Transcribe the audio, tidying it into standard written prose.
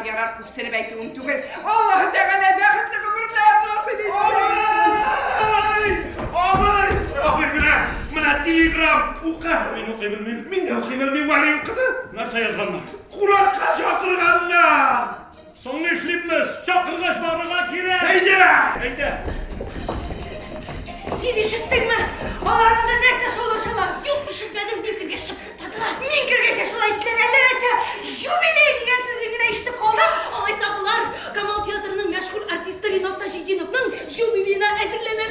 Yarar seni bekliyorum tügün. Allah Teala bәхетле гомерләр насыйп итсен. Абый, менә телеграм ука. Мин укый белмим. Мин дә укый белмим, вали укыды. Нәрсә язганнар? Кунакка чакырганнар. Соң ни эшлибез? Чакыргач барырга кирәк. Әйдә. Син ишеттеңме? Аларында нәрсә шаулашалар? Юк, ишетмәдем, мин кергәч чыктылар. Мин кергәч шулай иттеләр. Әлләрсә юбилей дигән сүзен генә ишетеп калдым. Алайса булар Камал театрының мәшһүр артисты Ринат Тажидиновның юбилеена әзерләнә